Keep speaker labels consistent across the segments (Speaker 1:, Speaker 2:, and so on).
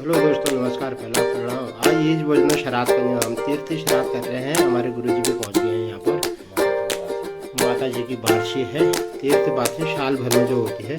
Speaker 1: Hello दोस्तों, नमस्कार। पहला प्रणाम। आज ईज भोजन श्राद्ध का हम तीर्थ श्राद्ध कर रहे हैं। हमारे गुरुजी भी पहुंच गए हैं यहाँ पर। माता जी की बारसी है। तीर्थ बारसी साल भर में जो होती है,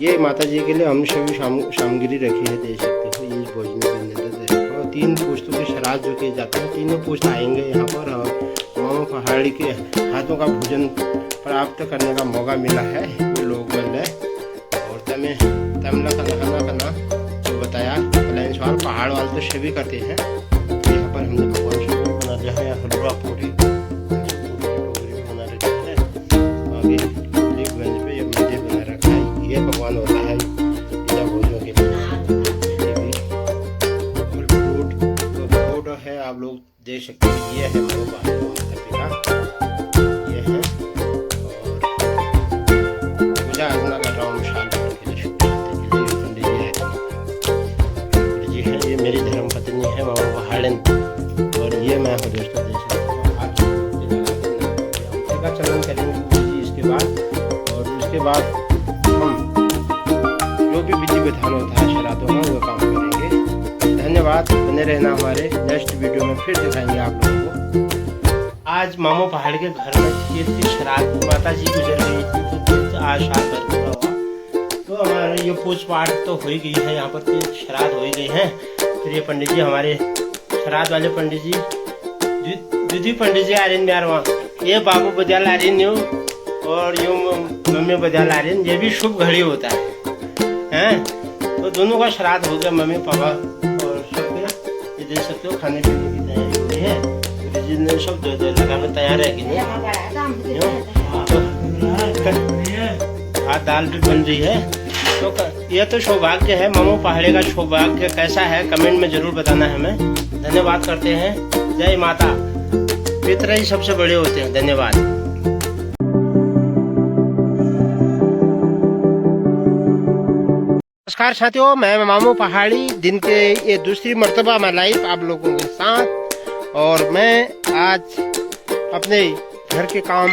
Speaker 1: ये माता जी के लिए हमने सभी सामग्री रखी है, दे सकते हो। ईज भोजन देखो, 3 पुस्तों के श्राद्ध जो किए जाते हैं, तीनों पुस्त आएंगे यहाँ पर। और मामा पहाड़ी के हाथों का भोजन प्राप्त करने का मौका मिला है ये लोग मिल रहे। और तमिल का नहाना करना जो बताया, पलायन पहाड़ वाले तो सभी करते हैं। यहाँ पर हमने भगवान शिव बना दिया है, हलवा पूरी बना रखी है। आगे बेंच पे ये मंदिर बना रखा है। ये भगवान होता है भोजों के फ्रूट है, आप लोग देख सकते हैं। ये है माता पिता, ये है। और पूजा अर्चना कर रहा हूँ मेरी धर्म पत्नी है मामा पहाड़न। और ये मैं हूँ दोस्तों, देख सकते हैं। आज का चलन करेंगे इसके बाद। और उसके बाद हम जो भी विधि विधान होता है श्राद्धों का, वो काम करेंगे। धन्यवाद, बने रहना। हमारे नेक्स्ट वीडियो में फिर दिखाएंगे आप लोगों को। आज मामो पहाड़ के घर में तीर्थ श्राद्ध, माता जी गुजर गई थी, तो तीर्थ आज साल भर पूरा हुआ। तो हमारे ये पूछ पाठ तो हो ही गई है, यहाँ पर तीर्थ श्राद्ध हो ही गई है। फिर ये पंडित जी, हमारे श्राद्ध वाले पंडित जी, दूधी पंडित जी आ रहे हैं वहाँ। ये बाबू बदियाल आ रही और यूँ मम्मी बदियाल आ रही। ये भी शुभ घड़ी होता है। तो दोनों का श्राद्ध हो गया, मम्मी पापा और सबके। ये देख सकते हो, खाने पीने की तैयारी हुई है। तो जिसने सब लगा में तैयार है कि नहीं। दाल भी बन रही है। तो यह तो सौभाग्य है। मामो पहाड़ी का सौभाग्य कैसा है, कमेंट में जरूर बताना है हमें। धन्यवाद करते हैं। जय माता। पितर ही सबसे बड़े होते हैं। धन्यवाद। नमस्कार साथियों, मैं मामो पहाड़ी। दिन के ये दूसरी मर्तबा मैं लाइव आप लोगों के साथ। और मैं आज अपने घर के काम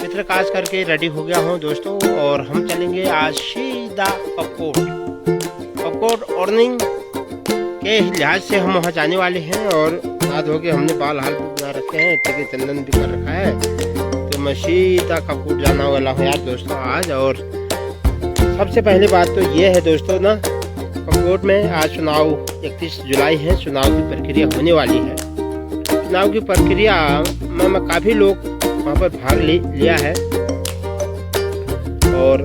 Speaker 1: मित्र काज करके रेडी हो गया हूँ दोस्तों। और हम चलेंगे आज सीधा कपकोट अर्निंग के लिहाज से हम वहाँ जाने वाले हैं। और नहा धो के हमने बाल हाल भी बना रखे हैं, टिके चंदन भी कर रखा है। तो मैं सीधा कपकोट जाना वाला हूँ यार दोस्तों आज। और सबसे पहली बात तो ये है दोस्तों ना, कपकोट में आज चुनाव 31 जुलाई है। चुनाव की प्रक्रिया होने वाली है। चुनाव की प्रक्रिया में काफ़ी लोग वहाँ पर भाग लिया है। और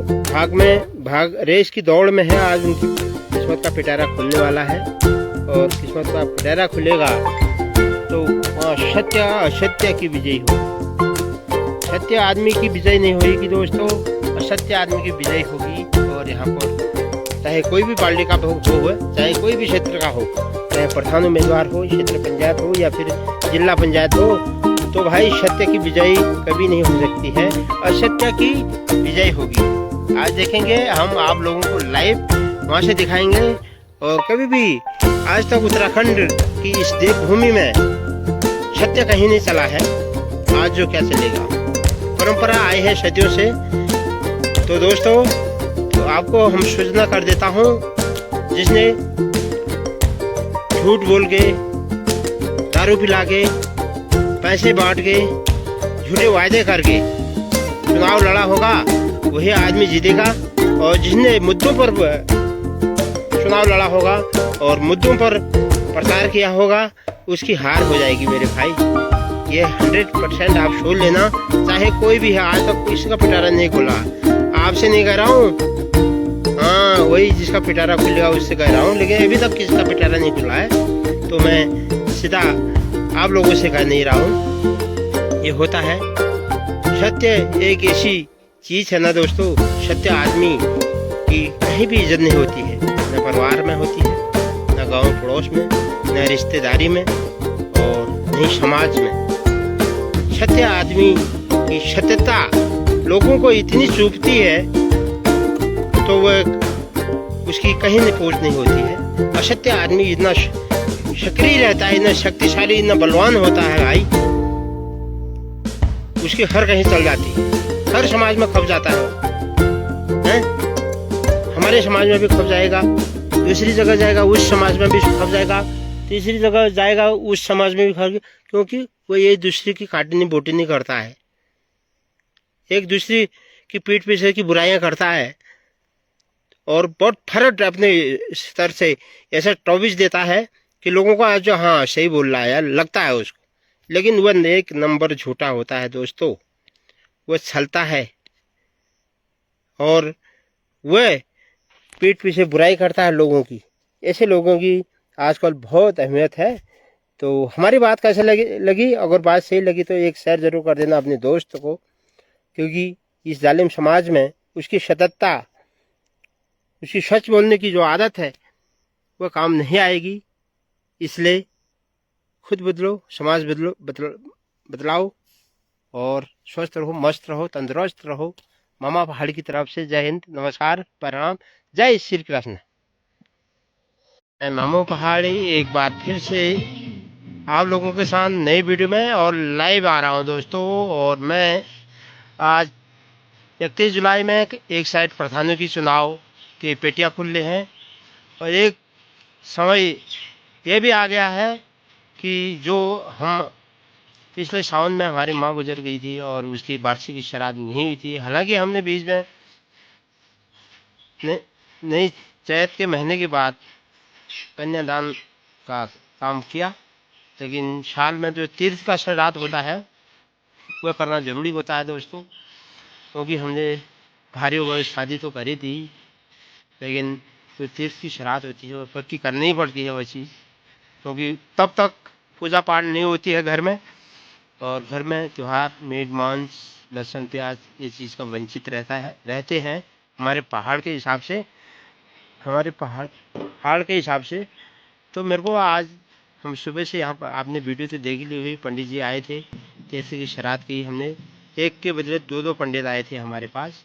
Speaker 1: भाग रेस की दौड़ में है। आज उनकी किस्मत का पिटारा खुलने वाला है। और किस्मत का पिटारा खुलेगा तो सत्य असत्य की विजय हो। सत्य आदमी की विजय नहीं होगी दोस्तों, असत्य आदमी की विजय होगी। और यहाँ पर चाहे कोई भी पार्टी का हो, चाहे कोई भी क्षेत्र का हो, चाहे प्रधान उम्मीदवार हो, क्षेत्र पंचायत हो या फिर जिला पंचायत हो, तो भाई सत्य की विजय कभी नहीं हो सकती है, असत्य की विजय होगी। आज देखेंगे हम आप लोगों को लाइव वहाँ से दिखाएंगे। और कभी भी आज तक उत्तराखंड की इस देवभूमि में सत्य कहीं नहीं चला है। आज जो क्या चलेगा, परंपरा आई है सदियों से। तो दोस्तों, तो आपको हम सूचना कर देता हूँ, जिसने झूठ बोल के, दारू पिला के, पैसे बांट के, झूठे वायदे करके चुनाव लड़ा होगा, वही आदमी जीतेगा। और जिसने मुद्दों पर चुनाव लड़ा होगा और मुद्दों पर प्रचार किया होगा, उसकी हार हो जाएगी मेरे भाई। ये 100% आप सोच लेना, चाहे कोई भी है। आज तक किसी का पिटारा नहीं खुला, आपसे नहीं कह रहा हूँ। हाँ, वही जिसका पिटारा खुलेगा उससे कह रहा हूँ, लेकिन अभी तक किसी का पिटारा नहीं खुला है। तो मैं सीधा आप लोगों से कह नहीं रहा हूँ। ये होता है। सत्य एक ऐसी चीज है ना दोस्तों, सत्य आदमी की कहीं भी इज्जत नहीं होती है, न परिवार में होती है, न गांव पड़ोस में, न रिश्तेदारी में, और न समाज में। सत्य आदमी की सत्यता लोगों को इतनी चुभती है, तो वह उसकी कहीं नहीं पहुँच नहीं होती है। असत्य आदमी इतना सक्रिय रहता है, इतना शक्तिशाली, इतना बलवान होता है भाई, उसकी हर कहीं चल जाती है, हर समाज में खप जाता है। हमारे समाज में भी खप जाएगा। दूसरी जगह जाएगा उस समाज में भी खप जाएगा, तीसरी जगह जाएगा उस समाज में भी खप, क्योंकि वो ये दूसरे की काटनी बोटनी करता है, एक दूसरी की पीठ पीछे की बुराइयां करता है और बहुत फर्क अपने स्तर से ऐसा टॉपिक देता है कि लोगों को जो हाँ सही बोल रहा है यार लगता है उसको, लेकिन वह एक नंबर झूठा होता है दोस्तों। वह छलता है और वह पीठ पीछे बुराई करता है लोगों की। ऐसे लोगों की आजकल बहुत अहमियत है। तो हमारी बात कैसे लगी? अगर बात सही लगी तो एक शेयर जरूर कर देना अपने दोस्त को, क्योंकि इस जालिम समाज में उसकी सततता, उसकी सच बोलने की जो आदत है वह काम नहीं आएगी। इसलिए खुद बदलो, समाज बदलाओ और स्वस्थ रहो, मस्त रहो, तंदुरुस्त रहो। मामा पहाड़ी की तरफ से जय हिंद, नमस्कार, प्रणाम, जय श्री कृष्ण। मैं मामू पहाड़ी एक बार फिर से आप लोगों के साथ नई वीडियो में और लाइव आ रहा हूं दोस्तों। और मैं आज 31 जुलाई में एक साइड प्रधानों की चुनाव की पेटियां खुले हैं और एक समय ये भी आ गया है कि जो हम पिछले सावन में हमारी माँ गुजर गई थी और उसकी वार्षिक श्राद्ध नहीं हुई थी। हालांकि हमने बीच में नई चैत के महीने के बाद कन्यादान का काम किया, लेकिन साल में जो तीर्थ का श्राद्ध होता है वह करना जरूरी होता है दोस्तों, क्योंकि हमने भारी वह शादी तो करी थी, लेकिन जो तीर्थ की श्राद्ध होती है वह पक्की करनी ही पड़ती है वह चीज़, क्योंकि तब तक पूजा पाठ नहीं होती है घर में, और घर में त्यौहार मीट मांस लहसुन प्याज ये चीज़ का वंचित रहते हैं हमारे पहाड़ के हिसाब से, हमारे पहाड़ के हिसाब से। तो मेरे को आज हम सुबह से यहाँ पर आपने वीडियो तो देख ली हुई, पंडित जी आए थे, जैसे कि श्राद्ध की हमने एक के बदले दो पंडित आए थे हमारे पास।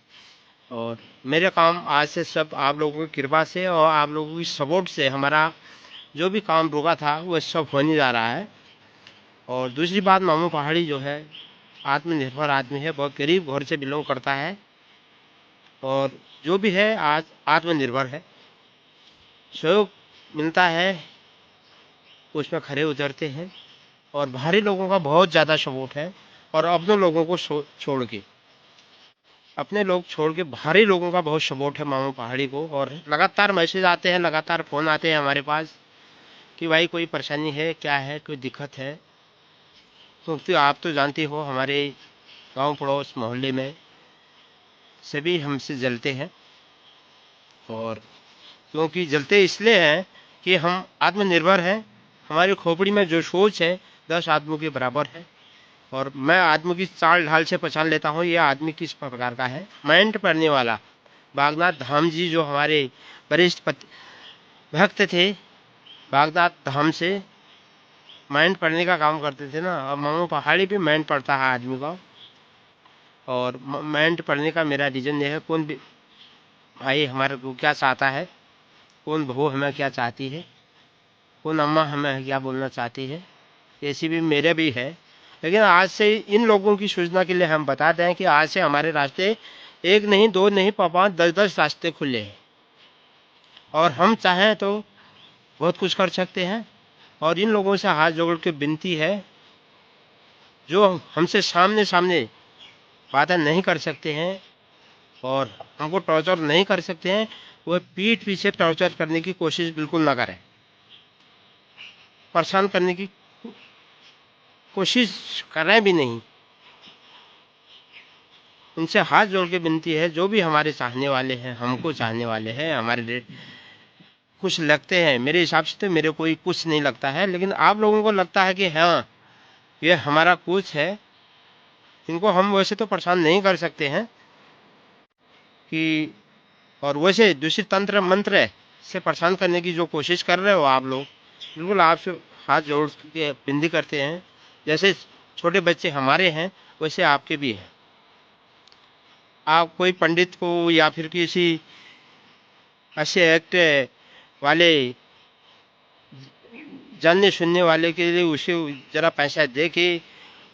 Speaker 1: और मेरे काम आज से सब आप लोगों की कृपा से और आप लोगों की सपोर्ट से हमारा जो भी काम रुका था वह सब होने जा रहा है। और दूसरी बात, मामू पहाड़ी जो है आत्मनिर्भर आदमी है, बहुत गरीब घर से बिलोंग करता है और जो भी है आज आत्मनिर्भर है, सहयोग मिलता है उसमें खड़े उतरते हैं और बाहरी लोगों का बहुत ज़्यादा सपोर्ट है। और अपने लोगों को छोड़ के, अपने लोग छोड़ के बाहरी लोगों का बहुत सपोर्ट है मामू पहाड़ी को। और लगातार मैसेज आते हैं, लगातार फ़ोन आते हैं हमारे पास कि भाई कोई परेशानी है, क्या है, कोई दिक्कत है। क्योंकि आप तो जानते हो हमारे गांव पड़ोस मोहल्ले में सभी हमसे जलते हैं, और क्योंकि जलते इसलिए हैं कि हम आत्मनिर्भर हैं, हमारी खोपड़ी में जो सोच है 10 आदमियों के बराबर है। और मैं आदमी की चाल ढाल से पहचान लेता हूँ ये आदमी किस प्रकार का है। माइंड पढ़ने वाला बागनाथ धाम जी जो हमारे वरिष्ठ भक्त थे, बागनाथ धाम से माइंड पढ़ने का काम करते थे ना, और मामू पहाड़ी भी माइंड पढ़ता है आदमी का। और माइंड पढ़ने का मेरा रीजन ये है, कौन भी भाई हमारे को क्या चाहता है, कौन बहू हमें क्या चाहती है, कौन अम्मा हमें क्या बोलना चाहती है, ऐसी भी मेरे भी है। लेकिन आज से इन लोगों की सूचना के लिए हम बताते हैं कि आज से हमारे रास्ते एक नहीं, दो नहीं, 5 10 रास्ते खुले हैं और हम चाहें तो बहुत कुछ कर सकते हैं। और इन लोगों से हाथ जोड़ के विनती है, जो हमसे सामने सामने बातें नहीं कर सकते हैं और हमको टॉर्चर नहीं कर सकते हैं, वह पीठ पीछे टॉर्चर करने की कोशिश बिल्कुल ना करें, परेशान करने की कोशिश करें भी नहीं। उनसे हाथ जोड़ के विनती है, जो भी हमारे चाहने वाले हैं, हमको चाहने वाले हैं, हमारे लिए कुछ लगते हैं, मेरे हिसाब से तो मेरे कोई कुछ नहीं लगता है, लेकिन आप लोगों को लगता है कि हाँ ये हमारा कुछ है, इनको हम वैसे तो परेशान नहीं कर सकते हैं कि, और वैसे दूसरी तंत्र मंत्र से परेशान करने की जो कोशिश कर रहे हो आप लोग, बिल्कुल आपसे हाथ जोड़ के विनती करते हैं, जैसे छोटे बच्चे हमारे हैं वैसे आपके भी हैं। आप कोई पंडित को या फिर किसी अच्छे एक्ट वाले जानने सुनने वाले के लिए उसे ज़रा पैसा दे के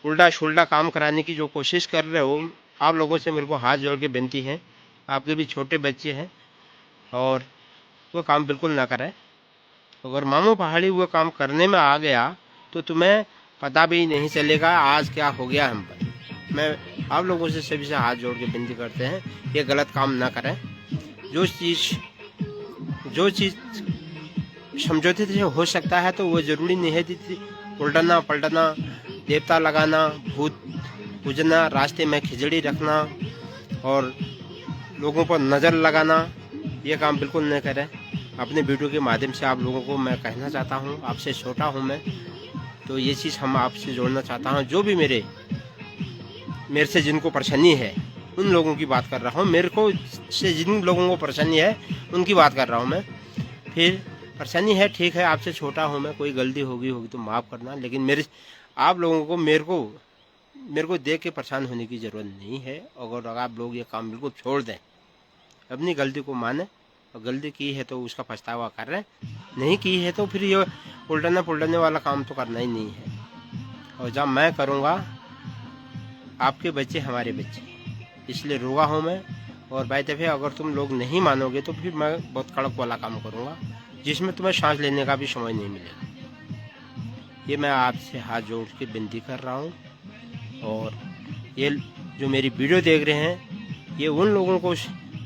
Speaker 1: उल्टा सुल्टा काम कराने की जो कोशिश कर रहे हो, आप लोगों से मेरे को हाथ जोड़ के विनती है, आपके भी छोटे बच्चे हैं और वो काम बिल्कुल ना करें। अगर मामू पहाड़ी वो काम करने में आ गया तो तुम्हें पता भी नहीं चलेगा आज क्या हो गया हम पर। मैं आप लोगों से सभी से हाथ जोड़ के विनती करते हैं, ये गलत काम ना करें। जो चीज़ समझौते से हो सकता है तो वो ज़रूरी नहीं है कि उल्टना पलटना, देवता लगाना, भूत पूजना, रास्ते में खिचड़ी रखना और लोगों पर नज़र लगाना, ये काम बिल्कुल नहीं करें। अपने वीडियो के माध्यम से आप लोगों को मैं कहना चाहता हूँ, आपसे छोटा हूँ मैं, तो ये चीज़ हम आपसे जोड़ना चाहता हूँ। जो भी मेरे से जिनको परेशानी है उन लोगों की बात कर रहा हूँ, मेरे को से जिन लोगों को परेशानी है उनकी बात कर रहा हूँ मैं। फिर परेशानी है ठीक है, आपसे छोटा हूँ मैं, कोई गलती होगी तो माफ़ करना, लेकिन आप लोगों को मेरे को देख के परेशान होने की ज़रूरत नहीं है। अगर आप लोग ये काम बिल्कुल छोड़ दें, अपनी गलती को माने, और गलती की है तो उसका पछतावा कर रहे हैं, नहीं की है तो फिर ये उल्टने पुल्टने वाला काम तो करना ही नहीं है। और जब मैं करूँगा, आपके बच्चे हमारे बच्चे, इसलिए रोगा हूँ मैं। और बाई दफ़े अगर तुम लोग नहीं मानोगे तो फिर मैं बहुत कड़क वाला काम करूँगा, जिसमें तुम्हें सांस लेने का भी समय नहीं मिलेगा। ये मैं आपसे हाथ जोड़ के विनती कर रहा हूँ। और ये जो मेरी वीडियो देख रहे हैं, ये उन लोगों को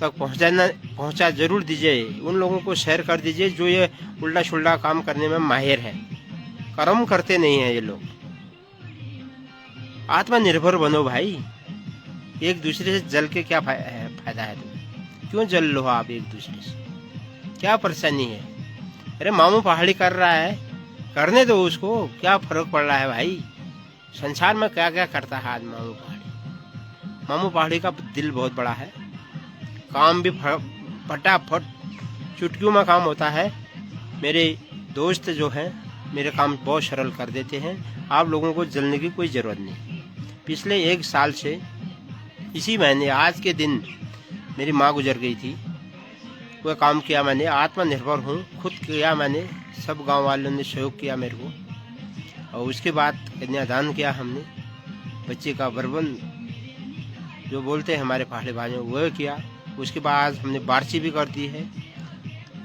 Speaker 1: तक पहुंचा जरूर दीजिए, उन लोगों को शेयर कर दीजिए जो ये उल्टा सुल्टा काम करने में माहिर है, कर्म करते नहीं है ये लोग। आत्मनिर्भर बनो भाई, एक दूसरे से जल के क्या फायदा है तुम्हें? क्यों जल लो आप एक दूसरे से? क्या परेशानी है? अरे मामू पहाड़ी कर रहा है, करने दो उसको, क्या फर्क पड़ रहा है भाई? संसार में क्या क्या करता है आज मामू पहाड़ी। मामू पहाड़ी का दिल बहुत बड़ा है, काम भी फटाफट चुटकियों में काम होता है। मेरे दोस्त जो हैं मेरे काम बहुत सरल कर देते हैं, आप लोगों को जलने की कोई ज़रूरत नहीं। पिछले 1 साल से इसी महीने आज के दिन मेरी माँ गुजर गई थी, वह काम किया मैंने, आत्मनिर्भर हूँ, खुद किया मैंने, सब गांव वालों ने सहयोग किया मेरे को। और उसके बाद कन्यादान किया हमने, बच्चे का बर्बन जो बोलते हैं हमारे पहाड़ी भाइयों वह किया। उसके बाद हमने बारसी भी कर दी है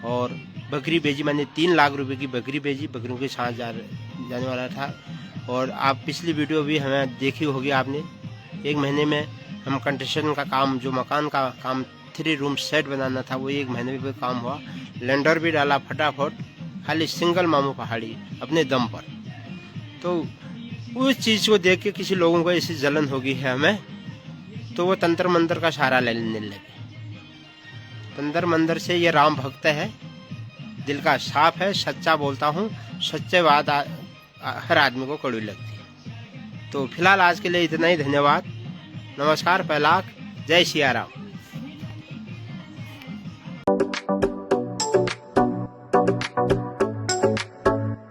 Speaker 1: और बकरी बेची, मैंने 3 लाख रुपए की बकरी बेची, बकरियों के साथ जाने वाला था। और आप पिछली वीडियो भी हमें देखी होगी आपने, 1 महीने में हम कंस्ट्रक्शन का काम, जो मकान का काम 3 रूम सेट बनाना था, वो 1 महीने में काम हुआ, लेंडर भी डाला फटाफट, खाली सिंगल मामू पहाड़ी अपने दम पर। तो उस चीज़ को देख के किसी लोगों को ऐसी जलन होगी है हमें, तो वो तंत्र मंत्र का सहारा लेने लगे। तंत्र मंत्र से ये राम भक्त है, दिल का साफ है, सच्चा बोलता हूँ, सच्चे बात हर आदमी को कड़वी लगती है। तो फिलहाल आज के लिए इतना ही, धन्यवाद, नमस्कार, पैलाक, जय सिया राम।